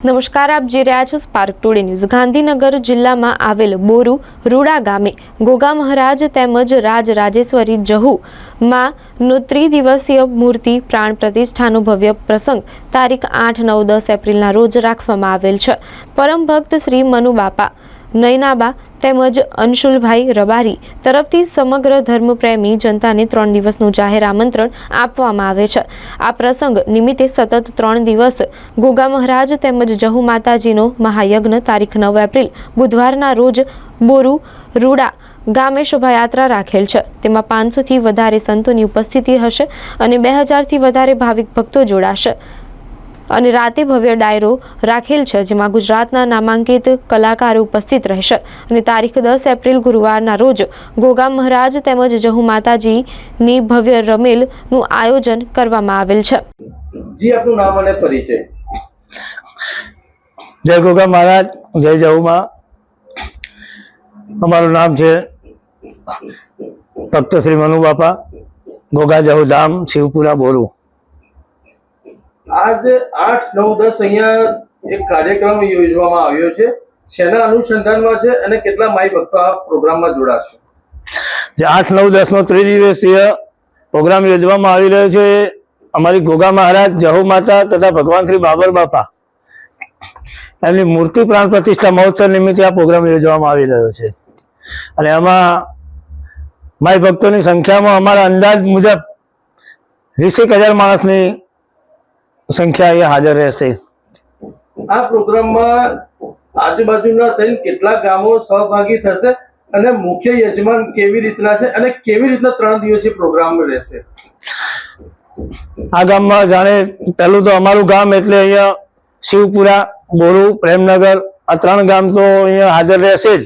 નમસ્કાર, આપ જોઈ રહ્યા છો સ્પાર્ક ટુડે ન્યૂઝ। ગાંધીનગર જિલ્લામાં આવેલ બોરુ રૂડા ગામે ગોગા મહારાજ તેમજ રાજરાજેશ્વરી જહુમાનો ત્રિદિવસીય મૂર્તિ પ્રાણ પ્રતિષ્ઠાનો ભવ્ય પ્રસંગ તારીખ 8, 9, 10 એપ્રિલના રોજ રાખવામાં આવેલ છે। પરમ ભક્ત શ્રી મનુબાપા નયનાબા તેમજ અંશુલભાઈ રબારી તરફથી સમગ્ર ધર્મપ્રેમી જનતાને 3 દિવસનું જાહેર આમંત્રણ આપવામાં આવે છે। આ પ્રસંગ નિમિત્તે સતત 3 દિવસ ગોગા મહારાજ તેમજ જહુ માતાજીનો મહાયજ્ઞ તારીખ 9 એપ્રિલ બુધવારના રોજ બોરુ રૂડા ગામે શોભાયાત્રા રાખેલ છે। તેમાં 500થી વધારે સંતોની ઉપસ્થિતિ હશે અને 2000થી વધારે ભાવિક ભક્તો જોડાશે અને રાતે ભવ્ય ડાયરો રાખેલ છે, જેમાં ગુજરાતના નામાંકિત કલાકારો ઉપસ્થિત રહેશે અને તારીખ 10 એપ્રિલ ગુરુવારના રોજ ગોગા મહારાજ તેમજ જહુ માતાજીની ભવ્ય રમેલનું આયોજન કરવામાં આવેલ છે। જી, આપનું નામ અને પરિચય। जय गोगा महाराज, जय जहूमा। हमारू नाम है भक्त श्री मनु बापा, गोगा जहू धाम, शिवपुरा, बोरू। आज 8, 9, 10 અહીંયા એક કાર્યક્રમ યોજવામાં આવ્યો છે। શેના અનુસંધાનમાં છે અને કેટલા માઈ ભક્તો આ પ્રોગ્રામમાં જોડાશે? જે 8, 9, 10 નો ત્રિદિવસીય પ્રોગ્રામ યોજવામાં આવી રહ્યો છે। અમારી गोगा महाराज, जहू माता तथा भगवान श्री बाबर बापा એમની મૂર્તિ પ્રાણ પ્રતિષ્ઠા મહોત્સવ નિમિત્તે આ પ્રોગ્રામ યોજવામાં આવી રહ્યો છે અને આમાં માઈ ભક્તોની સંખ્યામાં અમારા અંદાજ મુજબ 20,000 માણસની સંખ્યા અહીંયા હાજર રહેશે। આ પ્રોગ્રામમાં આજુબાજુના થઈને કેટલા ગામો સહભાગી થશે અને મુખ્ય યજમાન કેવી રીતના છે અને કેવી રીતના 3 દિવસીય પ્રોગ્રામ રહેશે? આ ગામમાં જાણે પહેલું તો અમારું ગામ એટલે અહીંયા શિવપુરા, બોરુ, પ્રેમનગર આ 3 ગામ તો અહીંયા હાજર રહેશે જ।